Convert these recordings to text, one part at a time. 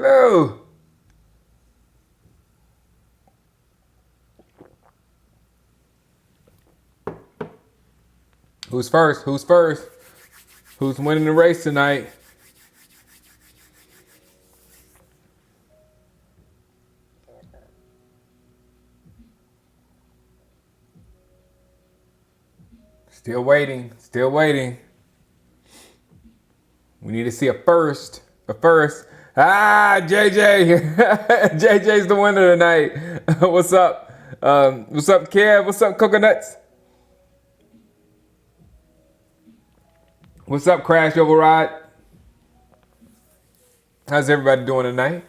Hello. Who's first? Who's first? Who's winning the race tonight? Still waiting. Still waiting. We need to see a first. A first. Ah, JJ. JJ's the winner tonight. What's up? What's up, Kev? What's up, Coconuts? What's up, Crash Override? How's everybody doing tonight?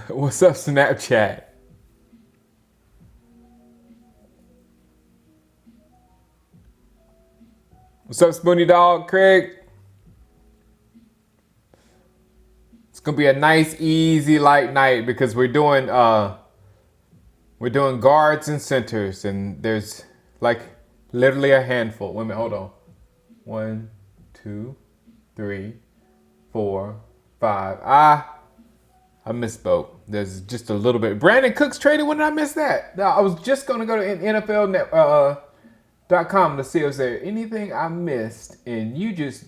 What's up, Snapchat? What's up, Spoony Dog, Craig? It's gonna be a nice, easy, light night because we're doing guards and centers, and there's like literally a handful. Wait a minute, hold on. 1, 2, 3, 4, 5. I misspoke. There's just a little bit. Brandon Cooks traded. When did I miss that? No, I was just gonna go to NFL.com to see if there anything I missed, and you just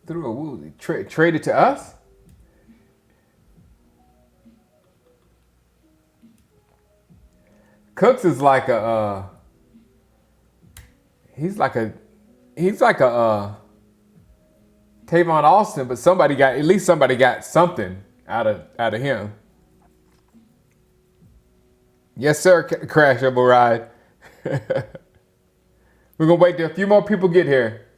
threw a woozy. Traded to us. Cooks is like he's like a Tavon Austin, but somebody got something out of him. Yes, sir, Crash Double Ride. We're gonna wait till a few more people get here.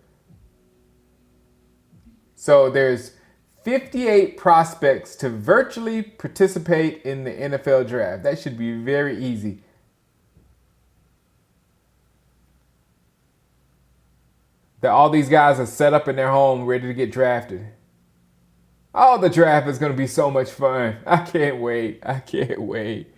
So there's 58 prospects to virtually participate in the NFL draft. That should be very easy. That all these guys are set up in their home ready to get drafted. Oh, the draft is going to be so much fun. I can't wait. I can't wait.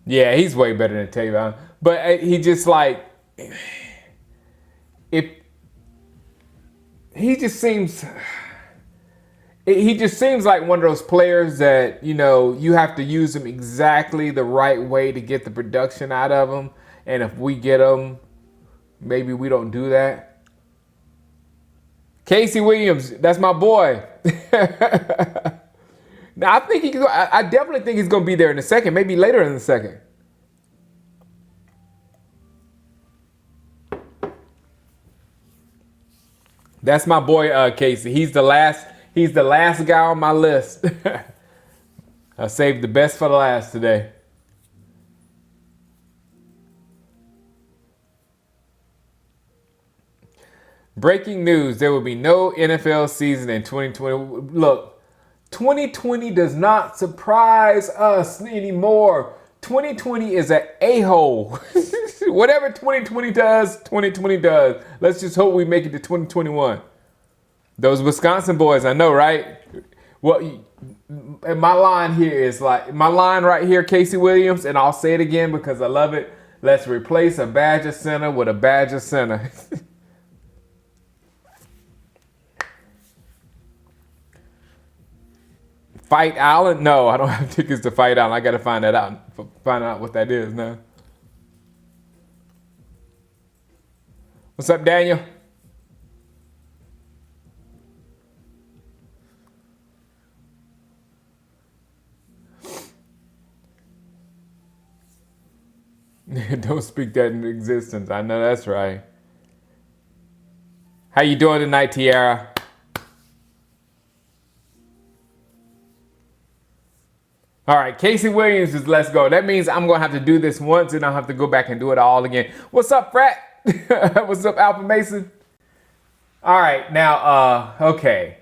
Yeah, he's way better than Tavon. But he just like, if he just seems like one of those players that, you know, you have to use him exactly the right way to get the production out of him. And if we get him, maybe we don't do that. Casey Williams, that's my boy. Now, I definitely think he's going to be there in a second, maybe later in the second. That's my boy, Casey. He's the last guy on my list. I saved the best for the last today. Breaking news, there will be no NFL season in 2020. Look, 2020 does not surprise us anymore. 2020 is an a-hole. Whatever 2020 does, 2020 does. Let's just hope we make it to 2021. Those Wisconsin boys, I know, right? Well, my line here is like, my line right here, Casey Williams, and I'll say it again because I love it. Let's replace a Badger center with a Badger center. Fight Island? No, I don't have tickets to Fight Island. I got to find out what that is now. What's up, Daniel? Don't speak that into existence. I know that's right. How you doing tonight, Tiara? All right, Casey Williams is let's go. That means I'm going to have to do this once and I'll have to go back and do it all again. What's up, Frat? What's up, Alpha Mason? All right, now, okay.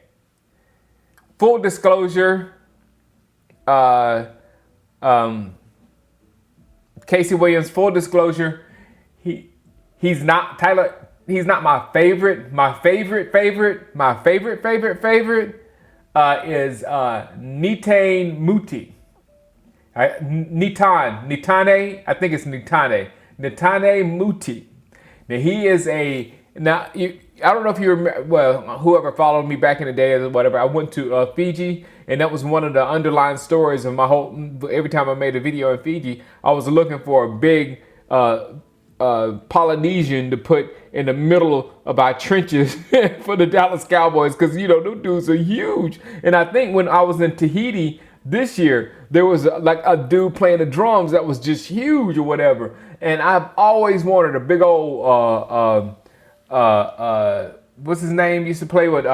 Full disclosure, Casey Williams, full disclosure, he's not Tyler. He's not my favorite. is Nitane Muti. Nitane, I think it's Nitane Muti. Now he is I don't know if you remember, well, whoever followed me back in the day or whatever, I went to Fiji, and that was one of the underlying stories of my every time I made a video in Fiji, I was looking for a big Polynesian to put in the middle of our trenches for the Dallas Cowboys, because, those dudes are huge. And I think when I was in Tahiti this year, there was like a dude playing the drums that was just huge or whatever. And I've always wanted a big old, what's his name? Used to play with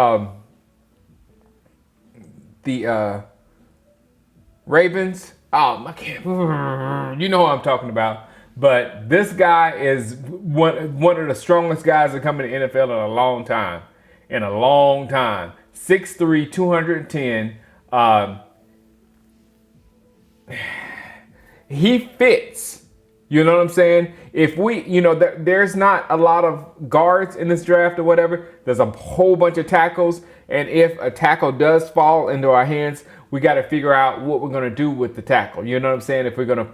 the Ravens. Oh, I can't. You know what I'm talking about. But this guy is one of the strongest guys that come in the NFL in a long time. 6'3", 210. He fits. You know what I'm saying? If we, there's not a lot of guards in this draft or whatever. There's a whole bunch of tackles. And if a tackle does fall into our hands, we got to figure out what we're going to do with the tackle. You know what I'm saying? If we're going to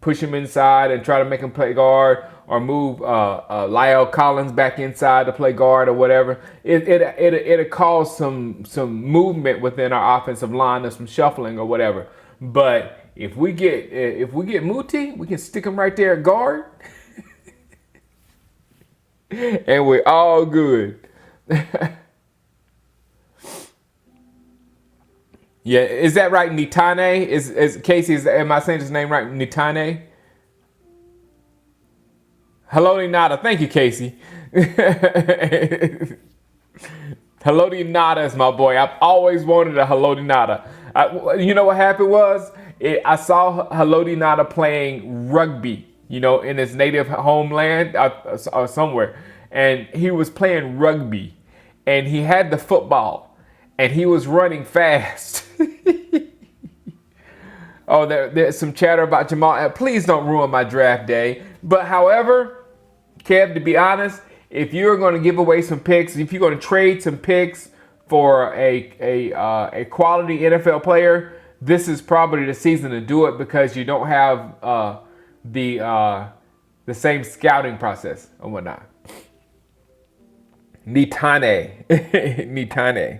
push him inside and try to make him play guard, or move Lyle Collins back inside to play guard or whatever, it'll cause some movement within our offensive line and some shuffling or whatever. But if we get Muti, we can stick him right there at guard, and we're all good. Yeah, is that right? Nitane is Casey? Am I saying his name right? Nitane. Haloti Ngata. Thank you, Casey. Haloti Ngata is my boy. I've always wanted a Haloti Ngata. You know what happened was, I saw Haloti Ngata playing rugby, in his native homeland or somewhere. And he was playing rugby. And he had the football. And he was running fast. Oh, there's some chatter about Jamal. Please don't ruin my draft day. But however, Kev, to be honest, if you're going to give away some picks, if you're going to trade some picks for a quality NFL player, this is probably the season to do it, because you don't have the same scouting process and whatnot. Nitane. Nitane.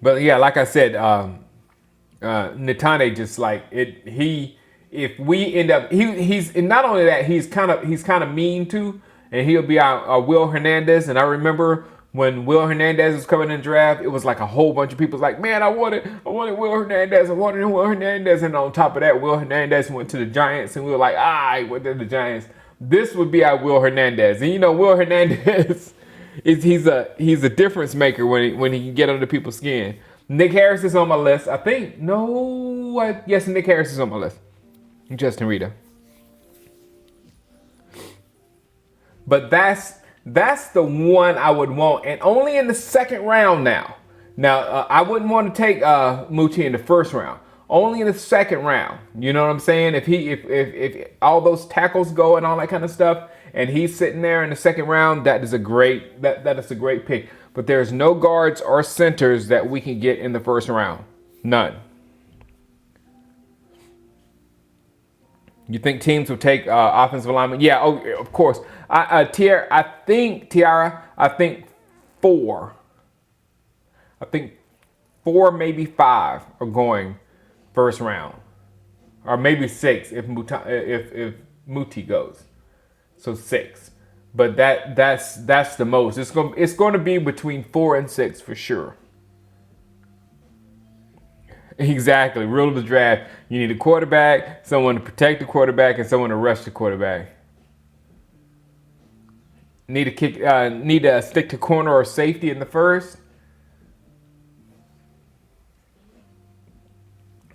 But yeah, like I said, Nitane just like it. If we end up, he's and not only that, he's kind of mean too, and he'll be our Will Hernandez. And I remember when Will Hernandez was coming in the draft, it was like a whole bunch of people like, man, I wanted Will Hernandez, and on top of that, Will Hernandez went to the Giants, and we were like, he went to the Giants. This would be our Will Hernandez, and Will Hernandez. He's a difference maker when he can get under people's skin. Nick Harris is on my list. I think yes, Nick Harris is on my list. Justin Rita. But that's the one I would want, and only in the second round now. Now I wouldn't want to take Muti in the first round. Only in the second round. You know what I'm saying? If all those tackles go and all that kind of stuff, and he's sitting there in the second round, that is a great pick. But there's no guards or centers that we can get in the first round. None. You think teams will take offensive linemen? Yeah, of course. I think four. I think 4, maybe 5 are going first round, or maybe 6 if Muti goes. So 6, but that's the most. It's going to be between 4 and 6 for sure. Exactly. Rule of the draft: you need a quarterback, someone to protect the quarterback, and someone to rush the quarterback. Need to stick to corner or safety in the first.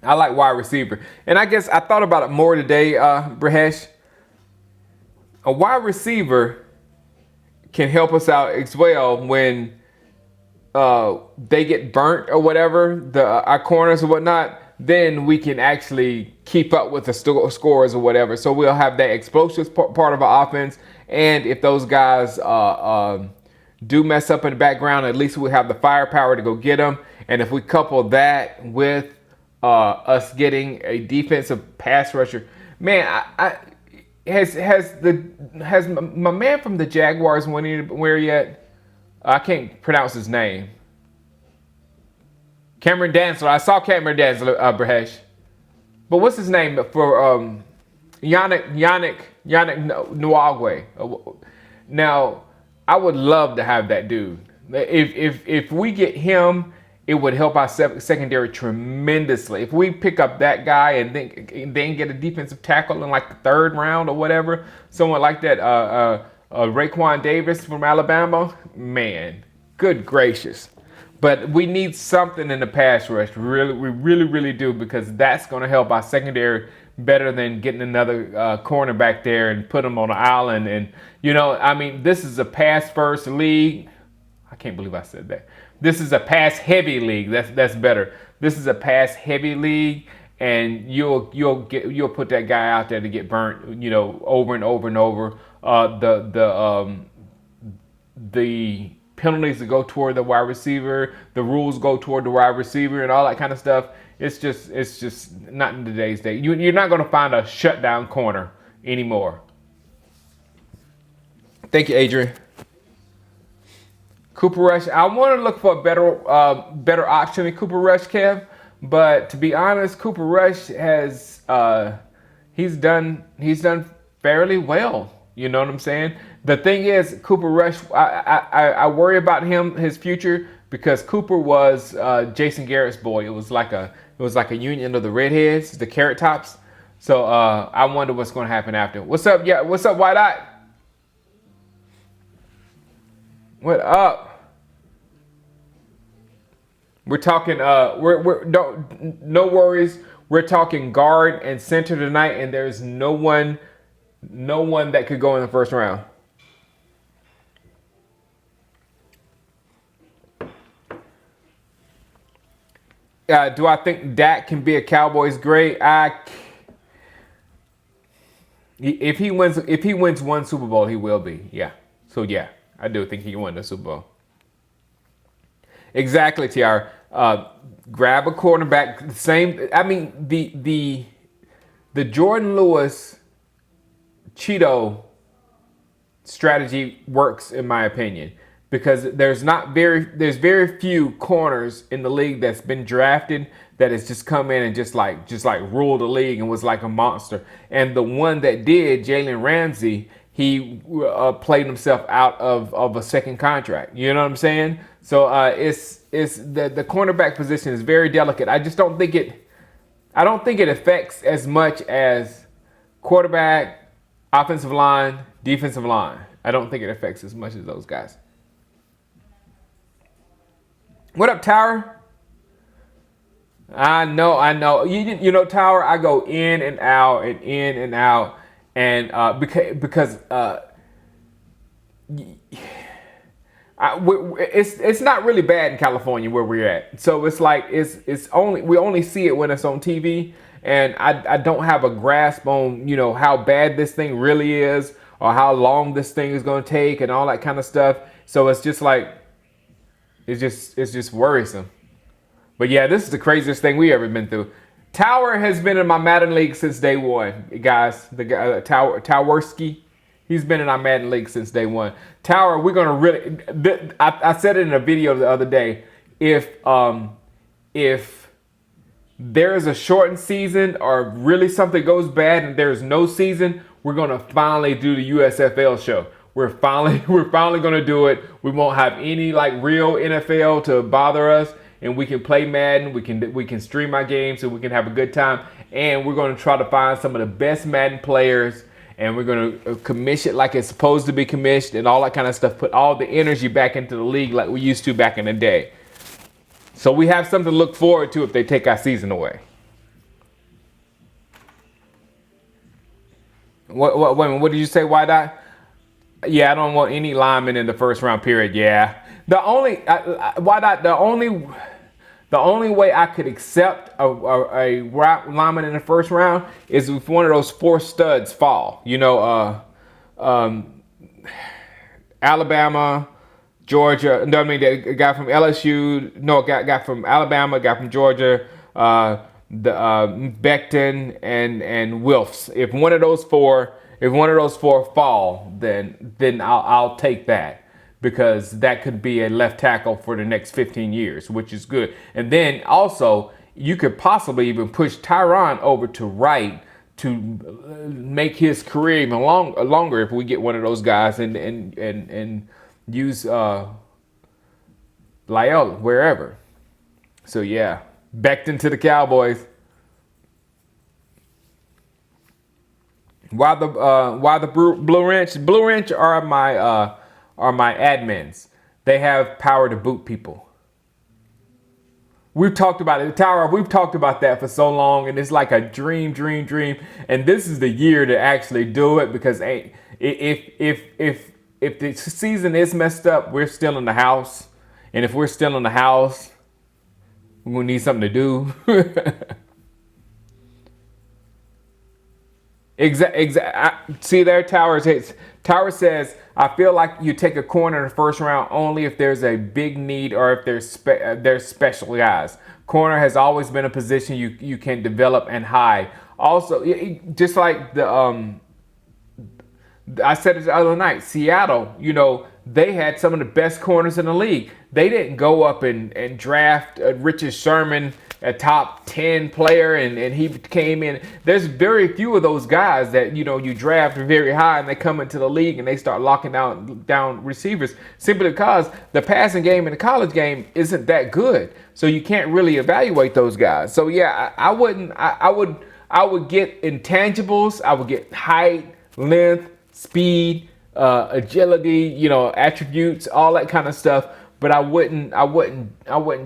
I like wide receiver, and I guess I thought about it more today, Brahesh. A wide receiver can help us out as well when they get burnt or whatever, our corners or whatnot. then we can actually keep up with the scores or whatever. So we'll have that explosive part of our offense. And if those guys do mess up in the background, at least we'll have the firepower to go get them. And if we couple that with us getting a defensive pass rusher, man, has my man from the Jaguars went anywhere yet? I can't pronounce his name. Cameron Dantzler. I saw Cameron Dantzler, Brahesh. But what's his name for Yannick Nwagwe? Now, I would love to have that dude. If we get him, it would help our secondary tremendously. If we pick up that guy and then get a defensive tackle in like the 3rd round or whatever, someone like that, Raekwon Davis from Alabama, man, good gracious. But we need something in the pass rush. We really do, because that's going to help our secondary better than getting another cornerback there and put him on an island. And, this is a pass-first league. I can't believe I said that. This is a pass-heavy league. That's better. This is a pass-heavy league, and you'll put that guy out there to get burnt, over and over and over. The penalties that go toward the wide receiver, the rules go toward the wide receiver, and all that kind of stuff. It's just not in today's day. You're not going to find a shutdown corner anymore. Thank you, Adrian. Cooper Rush. I want to look for a better option than Cooper Rush, Kev. But to be honest, Cooper Rush has he's done fairly well. You know what I'm saying? The thing is, Cooper Rush, I worry about his future, because Cooper was Jason Garrett's boy. It was like a union of the redheads, the carrot tops. So I wonder what's going to happen after. What's up? Yeah, what's up, White Eye? What up? We're talking. No worries. We're talking guard and center tonight, and there's no one that could go in the first round. Do I think Dak can be a Cowboys great? If he wins one Super Bowl, he will be. Yeah. So yeah, I do think he can win the Super Bowl. Exactly, Tiara. Grab a quarterback. The same. I mean, the Jordan Lewis Cheeto strategy works, in my opinion, because there's very few corners in the league that's been drafted that has just come in and just like ruled the league and was like a monster. And the one that did, Jalen Ramsey, he played himself out of a second contract. You know what I'm saying? So it's the cornerback position is very delicate. I don't think it affects as much as quarterback, offensive line, defensive line. I don't think it affects as much as those guys. What up, Tower? I know. You know, Tower, I go in and out and in and out. And because it's not really bad in California where we're at. So it's like we only see it when it's on TV. And I don't have a grasp on, how bad this thing really is or how long this thing is going to take and all that kind of stuff. So it's just like, it's just worrisome. But yeah, this is the craziest thing we ever been through. Tower has been in my Madden League since day one, guys. The guy, Towerski, he's been in our Madden League since day one. Tower, we're going to really, I said it in a video the other day, if there's a shortened season or really something goes bad and there's no season, we're going to finally do the USFL show. We're finally going to do it. We won't have any real NFL to bother us, and we can play Madden. We can stream our games so we can have a good time. And we're going to try to find some of the best Madden players, and we're going to commission it like it's supposed to be commissioned and all that kind of stuff. Put all the energy back into the league like we used to back in the day. So we have something to look forward to if they take our season away. What did you say, Why Dot? Yeah, I don't want any linemen in the first round period. Yeah, the The only way I could accept a lineman in the first round is if one of those 4 studs fall. Alabama, Georgia. No, I mean the guy from LSU. No, guy from Alabama, guy from Georgia. Becton and Wilfs. If one of those four fall, then I'll take that. Because that could be a left tackle for the next 15 years, which is good. And then also, you could possibly even push Tyron over to right to make his career even longer if we get one of those guys and use Lyle wherever. So yeah, Becton to the Cowboys. Why the Blue Wrench? Blue Wrench are my admins. They have power to boot people. We've talked about it, Tower. We've talked about that for so long, and it's like a dream. And this is the year to actually do it because if the season is messed up, we're still in the house, and if we're still in the house, we're gonna need something to do. See there, Tower says, I feel like you take a corner in the first round only if there's a big need or if there's special guys. Corner has always been a position you can develop and hide. Also, just like I said it the other night, Seattle, they had some of the best corners in the league. They didn't go up and draft Richard Sherman, a top 10 player, and he came in. There's very few of those guys that you draft very high and they come into the league and they start locking down receivers simply because the passing game and the college game isn't that good. So you can't really evaluate those guys. So yeah, I would get intangibles. I would get height, length, speed, agility, attributes, all that kind of stuff. But I wouldn't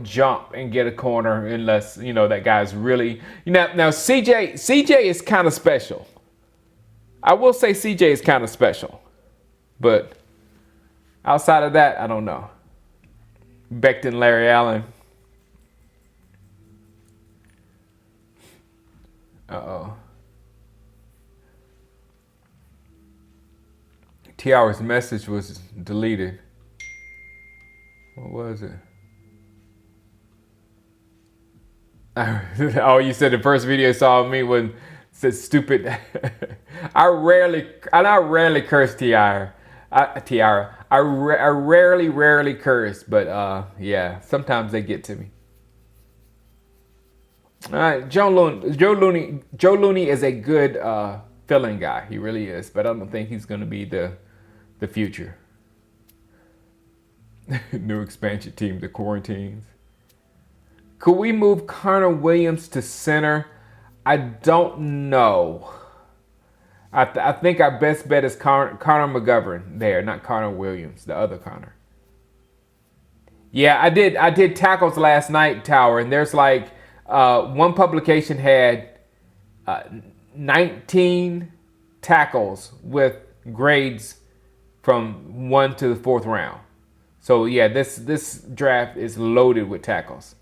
jump and get a corner unless that guy's really now CJ is kind of special. I will say CJ is kind of special, but outside of that, I don't know. Becton, Larry Allen. Tiara's message was deleted. What was it? Oh, you said the first video you saw of me when it said stupid. I rarely curse Tiara. I rarely curse, but yeah, sometimes they get to me. All right, Joe Looney is a good filling guy. He really is, but I don't think he's going to be the future. New expansion team, the Quarantines. Could we move Connor Williams to center? I don't know. I think our best bet is Connor McGovern there, not Connor Williams, the other Connor. Yeah, I did tackles last night, Tower, and there's like one publication had 19 tackles with grades from 1 to the 4th round. So yeah, this draft is loaded with tackles.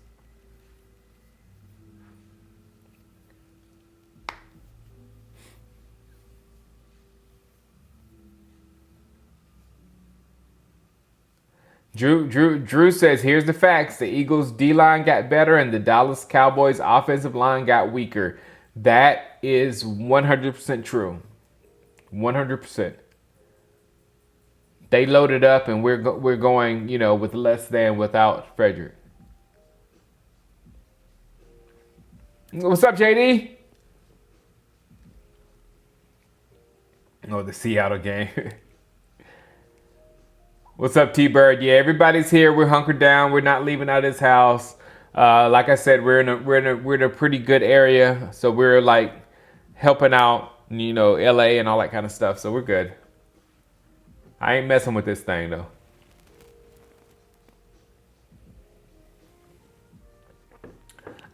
Drew says, here's the facts. The Eagles D-line got better and the Dallas Cowboys offensive line got weaker. That is 100% true. 100%. They loaded up, and we're going, with less than without Fredrick. What's up, JD? Oh, the Seattle game. What's up, T-Bird? Yeah, everybody's here. We're hunkered down. We're not leaving out of this house. Like I said, we're in a pretty good area, so we're like helping out, LA and all that kind of stuff. So we're good. I ain't messing with this thing, though.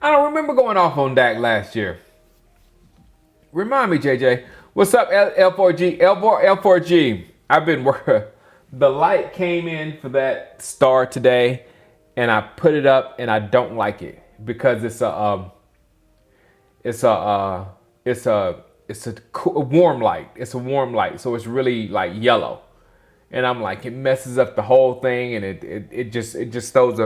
I don't remember going off on Dak last year. Remind me, JJ. What's up, L4G? L4G. I've been working. The light came in for that star today, and I put it up, and I don't like it. because it's a it's a warm light. It's a warm light, so it's really like yellow. And I'm like, it messes up the whole thing, and it just throws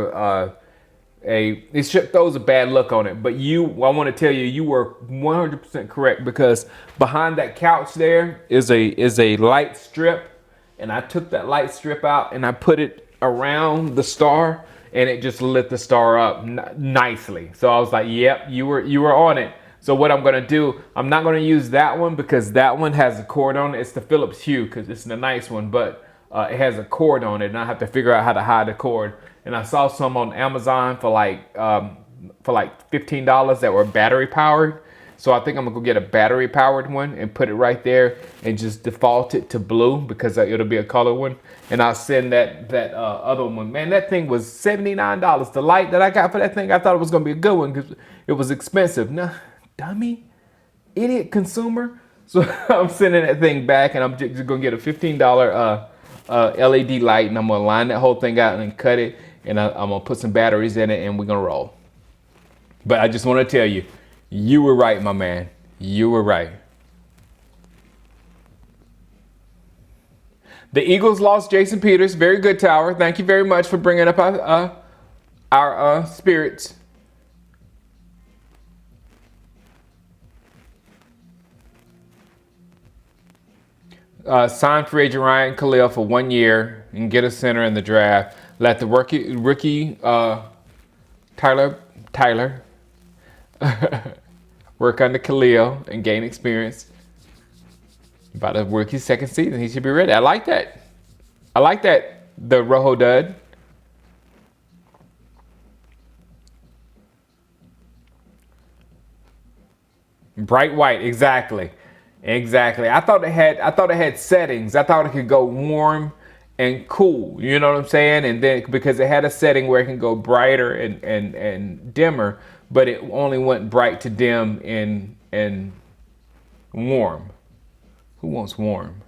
throws a bad look on it. But I want to tell you, you were 100% correct, because behind that couch there is a light strip, and I took that light strip out and I put it around the star, and it just lit the star up nicely. So I was like, yep, you were on it. So what I'm going to do, I'm not going to use that one because that one has a cord on it. It's the Philips Hue because it's the nice one, but it has a cord on it, and I have to figure out how to hide the cord. And I saw some on Amazon for like $15 that were battery powered. So I think I'm gonna go get a battery powered one and put it right there and just default it to blue because it'll be a color one. And I'll send that other one. Man, that thing was $79. The light that I got for that thing, I thought it was gonna be a good one because it was expensive. Nah, dummy, idiot consumer. So I'm sending that thing back, and I'm just gonna get a $15 LED light, and I'm gonna line that whole thing out and cut it, and I'm gonna put some batteries in it, and we're gonna roll. But I just want to tell you, you were right, my man. You were right. The Eagles lost Jason Peters. Very good, Tower. Thank you very much for bringing up our spirits. Sign free agent Ryan Khalil for 1 year and get a center in the draft. Let the rookie Tyler work under Khalil and gain experience. About to work his second season. He should be ready. I like that. The Rojo Dud. Bright white, exactly. I thought it had settings. I thought it could go warm and cool. You know what I'm saying? And then because it had a setting where it can go brighter and dimmer, but it only went bright to dim and warm. Who wants warm?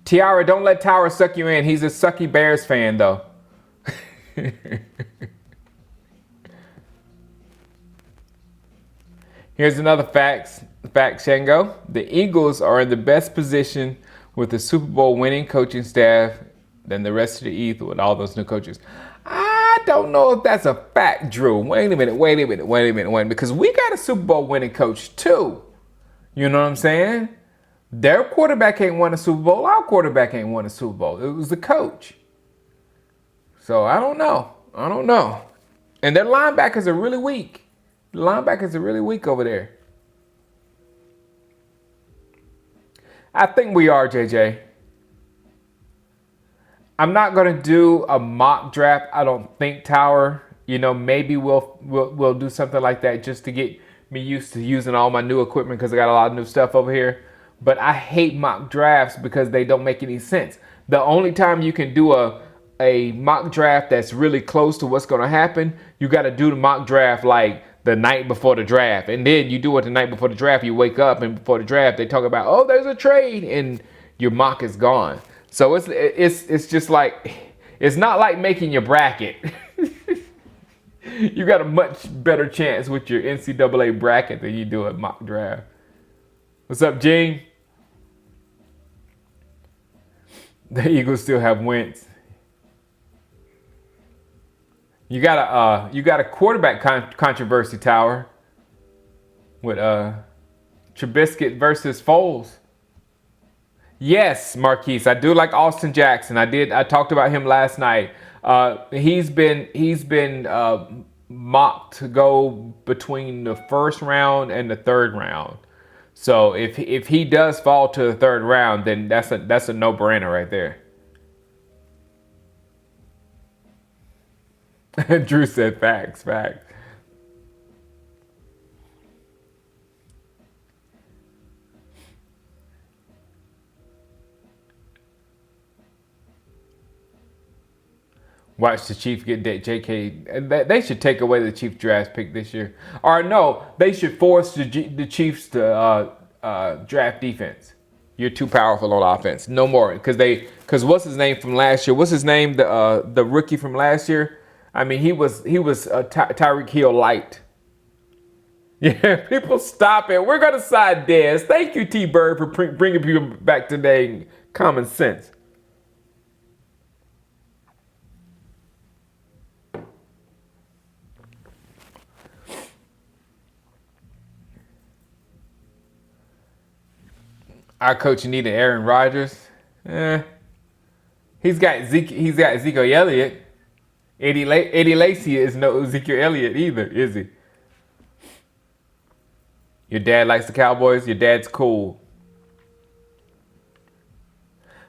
Tiara, don't let Tower suck you in. He's a sucky Bears fan, though. Here's another fact, Shango. The Eagles are in the best position with the Super Bowl winning coaching staff than the rest of the East with all those new coaches. I don't know if that's a fact, Drew. Wait a minute. Because we got a Super Bowl winning coach too. You know what I'm saying? Their quarterback ain't won a Super Bowl. Our quarterback ain't won a Super Bowl. It was the coach. So I don't know. And their linebackers are really weak. The linebackers are really weak over there. I think we are, JJ. I'm not gonna do a mock draft. I don't think, Tower. You know, maybe we'll do something like that just to get me used to using all my new equipment because I got a lot of new stuff over here. But I hate mock drafts because they don't make any sense. The only time you can do a mock draft that's really close to what's going to happen, you got to do the mock draft like the night before the draft. And then you do it the night before the draft. You wake up and before the draft, they talk about, oh, there's a trade, and your mock is gone. So it's just like, it's not like making your bracket. You got a much better chance with your NCAA bracket than you do a mock draft. What's up, Gene? The Eagles still have Wentz. You got a quarterback controversy, Tower, with Trubisky versus Foles. Yes, Marquise, I do like Austin Jackson. I talked about him last night. He's been mocked to go between the first round and the third round. So if he does fall to the third round, then that's a no-brainer right there. Drew said facts. Watch the Chiefs get JK. They should take away the Chiefs draft pick this year. Or no, they should force the Chiefs to draft defense. You're too powerful on offense. No more, because what's his name from last year? What's his name? The rookie from last year. I mean, he was Tyreek Hill light. Yeah, people stop it. We're gonna side Dez. Thank you, T Bird, for bringing people back today. Common sense. Our coach needed Aaron Rodgers. He's got Ezekiel Elliott. Eddie Lacy is no Ezekiel Elliott either, is he? Your dad likes the Cowboys. Your dad's cool.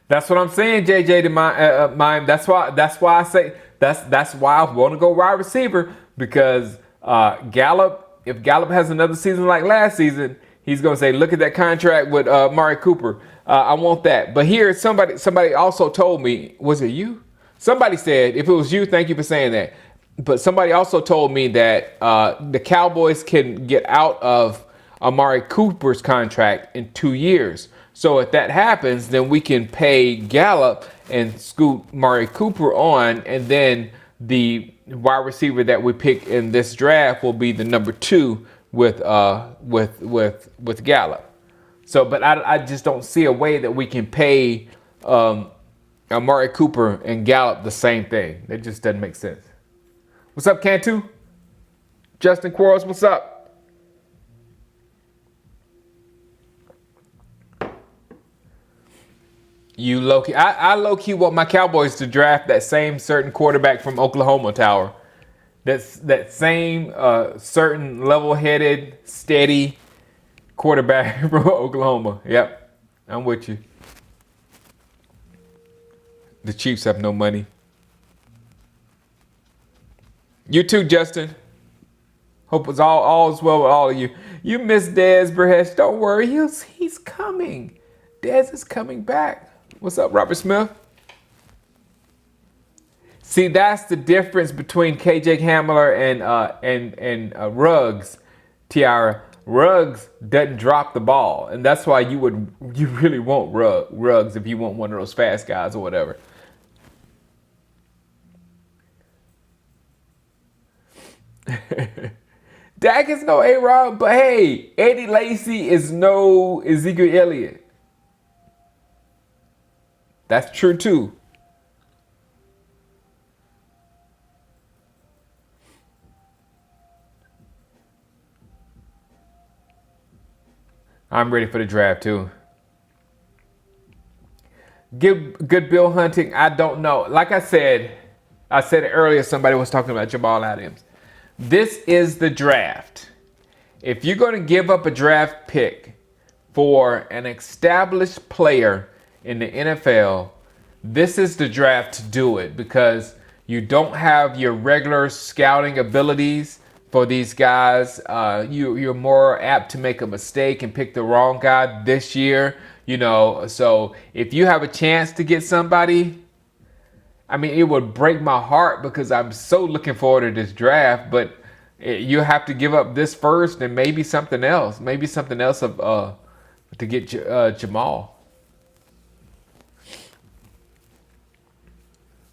That's what I'm saying, JJ. To mine. That's why I say that's why I want to go wide receiver, because Gallup. If Gallup has another season like last season, he's gonna say, "Look at that contract with Amari Cooper. I want that." But here, somebody also told me, was it you? Somebody said, if it was you, thank you for saying that. But somebody also told me that the Cowboys can get out of Amari Cooper's contract in 2 years. So if that happens, then we can pay Gallup and scoot Amari Cooper on, and then the wide receiver that we pick in this draft will be the number 2 with Gallup. So, but I just don't see a way that we can pay Amari Cooper and Gallup the same thing. That just doesn't make sense. What's up, Cantu? Justin Quarles, what's up? You low-key, I low-key want my Cowboys to draft that same certain quarterback from Oklahoma Tower. That same certain level-headed, steady quarterback from Oklahoma. Yep, I'm with you. The Chiefs have no money. You too, Justin. Hope it's all is well with all of you. You miss Dez Burhesh. Don't worry, he's coming. Dez is coming back. What's up, Robert Smith? See, that's the difference between KJ Hamler and Ruggs, Tiara. Ruggs doesn't drop the ball, and that's why you really want Ruggs if you want one of those fast guys or whatever. Dak is no A-Rod, but hey, Eddie Lacy is no Ezekiel Elliott. That's true too. I'm ready for the draft too. Good Bill hunting. I don't know. Like I said it earlier. Somebody was talking about Jamal Adams. This is the draft. If you're going to give up a draft pick for an established player in the NFL, this is the draft to do it, because you don't have your regular scouting abilities for these guys. You're more apt to make a mistake and pick the wrong guy this year. So if you have a chance to get somebody, I mean, it would break my heart because I'm so looking forward to this draft, but you have to give up this first and maybe something else. To get Jamal.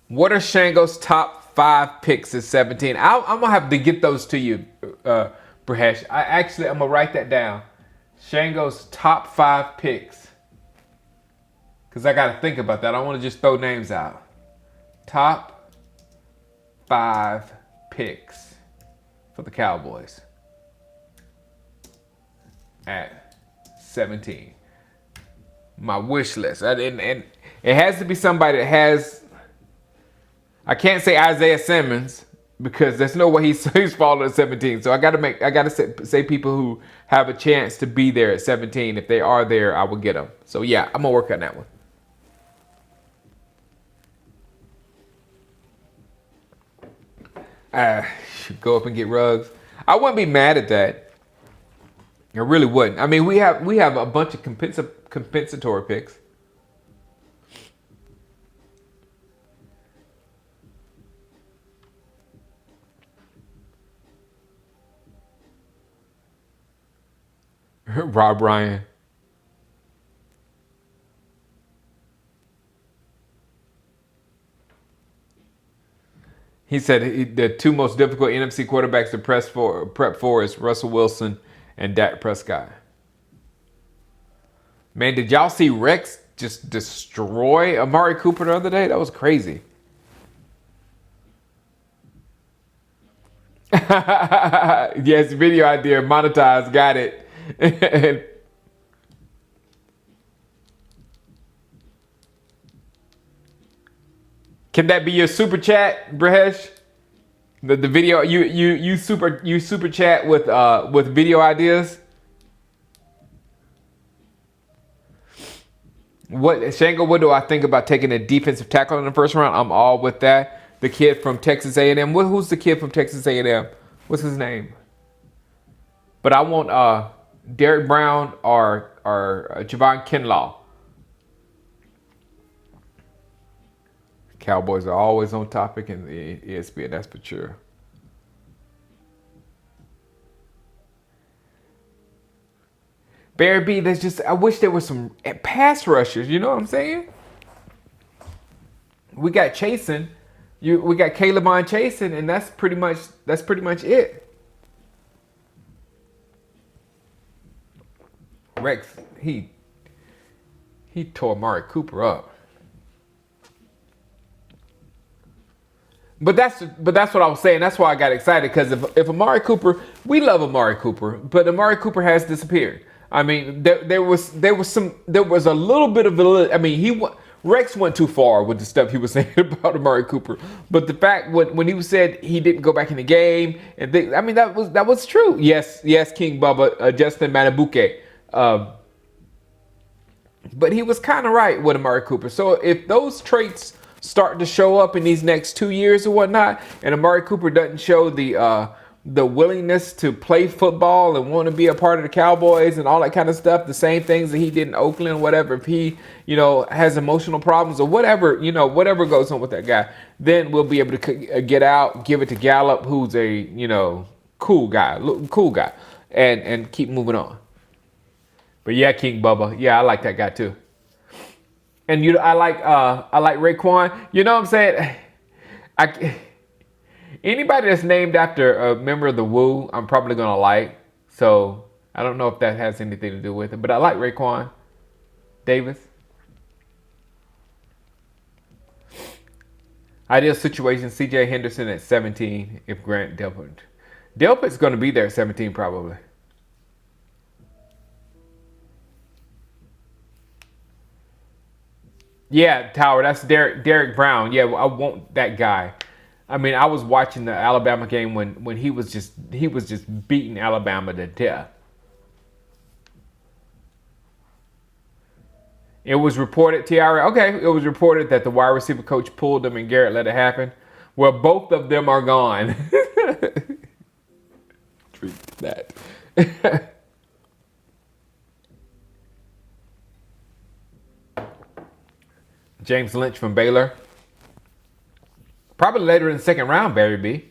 What are Shango's top 5 picks at 17? I'm going to have to get those to you, Brahesh. I'm going to write that down. Shango's top 5 picks. Because I got to think about that. I don't want to just throw names out. Top 5 picks for the Cowboys at 17. My wish list. And it has to be somebody that has... I can't say Isaiah Simmons because there's no way he's falling at 17. So I gotta say people who have a chance to be there at 17. If they are there, I will get them. So yeah, I'm gonna work on that one. Go up and get Ruggs. I wouldn't be mad at that. I really wouldn't. I mean, we have a bunch of compensatory picks. Rob Ryan. He said the two most difficult NFC quarterbacks to prep for is Russell Wilson and Dak Prescott. Man, did y'all see Rex just destroy Amari Cooper the other day? That was crazy. Yes, video idea, monetized, got it. Can that be your super chat, Brehesh? The video you super chat with video ideas. What do I think about taking a defensive tackle in the first round? I'm all with that. The kid from Texas A&M. Who's the kid from Texas A&M? What's his name? But I want Derek Brown or Javon Kinlaw. Cowboys are always on topic in the ESPN, that's for sure. Barry B, I wish there was some pass rushers, you know what I'm saying? We got Chasen. We got Caleb on Chasen, and that's pretty much it. Rex, he tore Amari Cooper up. But that's what I was saying. That's why I got excited, because if Amari Cooper, we love Amari Cooper, but Amari Cooper has disappeared. I mean, there was a little bit of I mean, Rex went too far with the stuff he was saying about Amari Cooper. But the fact when he said he didn't go back in the game and I mean that was true. Yes, King Bubba, Justin Manabuke. But he was kind of right with Amari Cooper. So if those traits start to show up in these next 2 years or whatnot, and Amari Cooper doesn't show the willingness to play football and want to be a part of the Cowboys and all that kind of stuff, the same things that he did in Oakland, whatever, if he, has emotional problems or whatever, whatever goes on with that guy, then we'll be able to get out, give it to Gallup, who's a, cool guy, and keep moving on. But yeah, King Bubba, yeah, I like that guy too. And I like Raekwon. You know what I'm saying? Anybody that's named after a member of the Wu, I'm probably gonna like. So I don't know if that has anything to do with it, but I like Raekwon Davis. Ideal situation: C.J. Henderson at 17. If Grant Delpit's gonna be there at 17 probably. Yeah, Tower, that's Derek Brown. Yeah, I want that guy. I mean, I was watching the Alabama game when he was just beating Alabama to death. It was reported, Tiara. Okay, it was reported that the wide receiver coach pulled him and Garrett let it happen. Well, both of them are gone. Treat that. James Lynch from Baylor. Probably later in the second round, Barry B.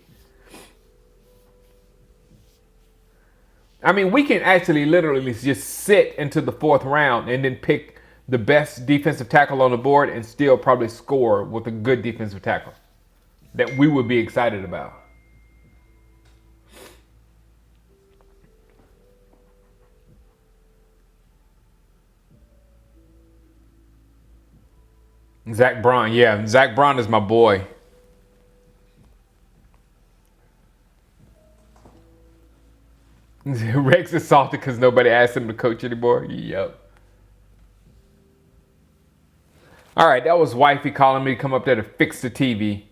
I mean, we can actually literally just sit into the fourth round and then pick the best defensive tackle on the board and still probably score with a good defensive tackle that we would be excited about. Zach Braun, yeah. Zach Braun is my boy. Rex is salty because nobody asked him to coach anymore. Yep. All right, that was wifey calling me to come up there to fix the TV.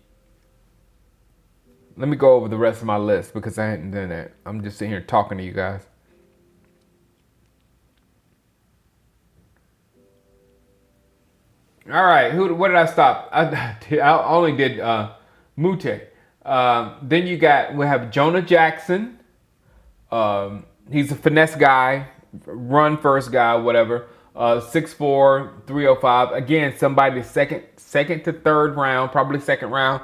Let me go over the rest of my list because I hadn't done that. I'm just sitting here talking to you guys. All right, what did I stop? I only did Mute. Then we have Jonah Jackson. He's a finesse guy, run first guy, whatever. 6'4", 305. Again, somebody second to third round, probably second round.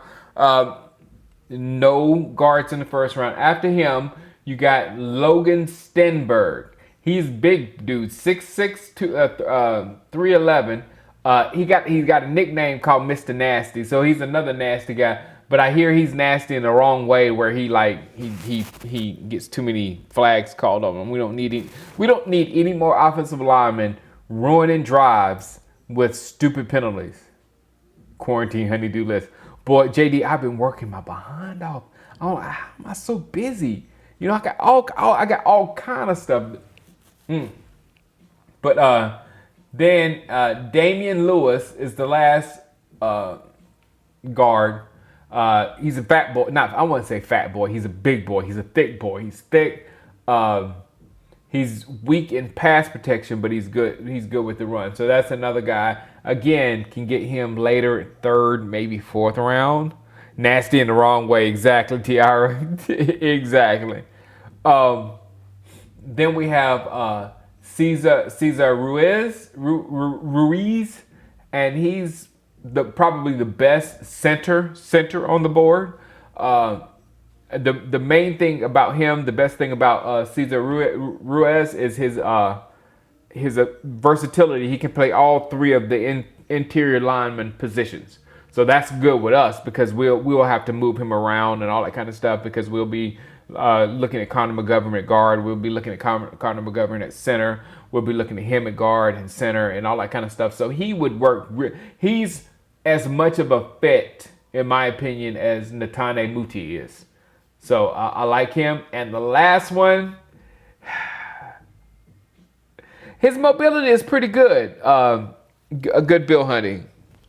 No guards in the first round. After him, you got Logan Stenberg. He's big dude, 6'6", 311. He got a nickname called Mr. Nasty, so he's another nasty guy. But I hear he's nasty in the wrong way, where he gets too many flags called on him. We don't need any more offensive linemen ruining drives with stupid penalties. Quarantine honeydew list. Boy, JD, I've been working my behind off. How am I so busy? I got all kind of stuff. But then Damian Lewis is the last guard. He's a fat boy. I wouldn't say fat boy. He's a big boy. He's a thick boy. He's thick. He's weak in pass protection, but he's good. He's good with the run. So that's another guy. Again, can get him later, third, maybe fourth round. Nasty in the wrong way. Exactly, Tiara. Exactly. Then we have Cesar Ruiz, and he's probably the best center on the board. The main thing about him, the best thing about Cesar Ruiz is his versatility. He can play all three of the interior lineman positions. So that's good with us, because we'll have to move him around and all that kind of stuff, because we'll be looking at Connor McGovern at guard. We'll be looking at Connor McGovern at center. We'll be looking at him at guard and center and all that kind of stuff. So he would work. He's as much of a fit, in my opinion, as Netane Muti is. So I like him. And the last one, his mobility is pretty good. A good Bill Hunting.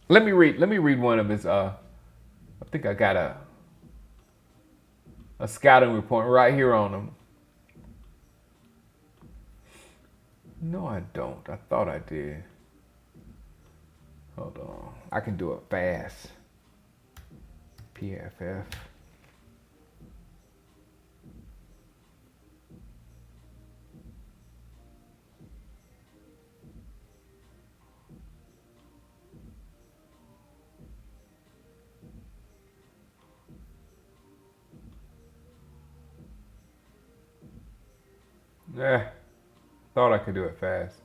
Let me read one of his. I think I got a scouting report right here on him. No, I don't. I thought I did. Hold on. I can do it fast. PFF. Thought I could do it fast.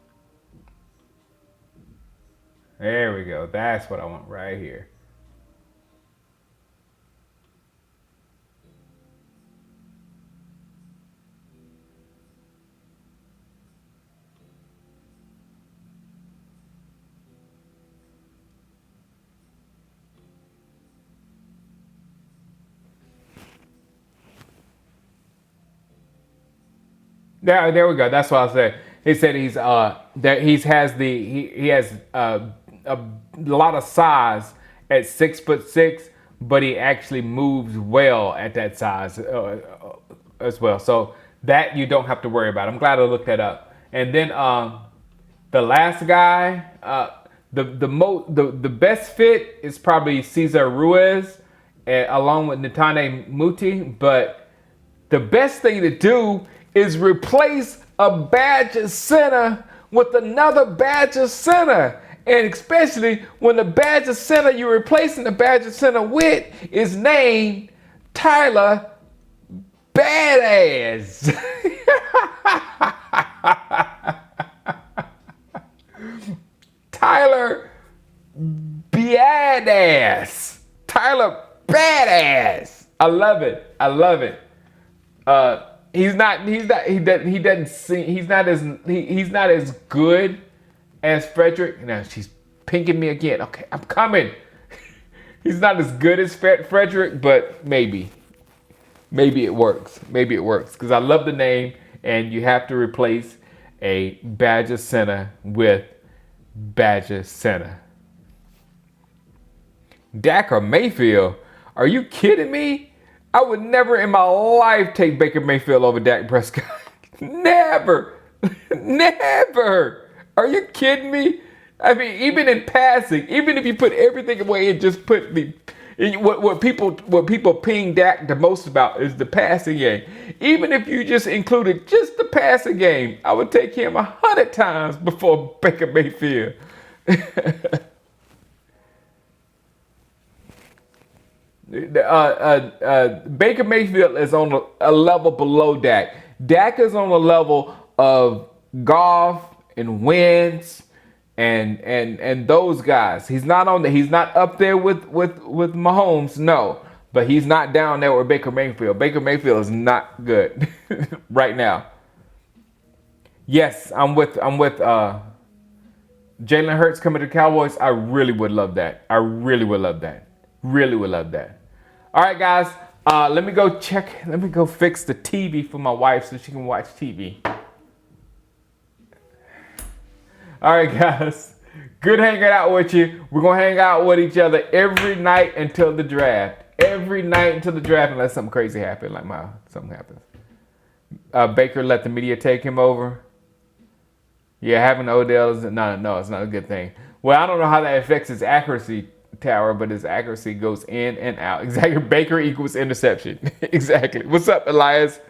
There we go. That's what I want right here. There we go. That's what I said. He said he has a lot of size at 6'6", but he actually moves well at that size as well. So that you don't have to worry about. I'm glad I looked that up. And then the last guy, the best fit is probably Cesar Ruiz, along with Netane Muti. But the best thing to do is replace a Badger center with another Badger center. And especially when the Badger center you're replacing the Badger center with is named Tyler Badass. Tyler Badass. Tyler Badass. I love it. He's not as good as Fredrick. Now she's pinking me again. Okay, I'm coming. He's not as good as Fredrick, but maybe it works. Maybe it works, because I love the name, and you have to replace a Badger center with Badger center. Dak or Mayfield? Are you kidding me? I would never in my life take Baker Mayfield over Dak Prescott. Never. Are you kidding me? I mean, even in passing, even if you put everything away and just put what people ping Dak the most about is the passing game. Even if you just included just the passing game, I would take him 100 times before Baker Mayfield. Baker Mayfield is on a level below Dak. Dak is on a level of Goff and Wentz and those guys. He's not up there with Mahomes, no. But he's not down there with Baker Mayfield. Baker Mayfield is not good right now. Yes, I'm with Jalen Hurts coming to the Cowboys. I really would love that. I really would love that. Really would love that. All right, guys. Let me go fix the TV for my wife so she can watch TV. All right, guys. Good hanging out with you. We're going to hang out with each other every night until the draft. Every night until the draft, unless something crazy happens, like something happens. Baker let the media take him over. Yeah, having Odell is no, it's not a good thing. Well, I don't know how that affects his accuracy tower, but his accuracy goes in and out. Exactly. Baker equals interception. Exactly. What's up, Elias?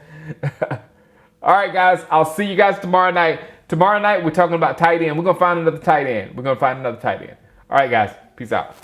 All right, guys. I'll see you guys tomorrow night. Tomorrow night, we're talking about tight end. We're going to find another tight end. All right, guys. Peace out.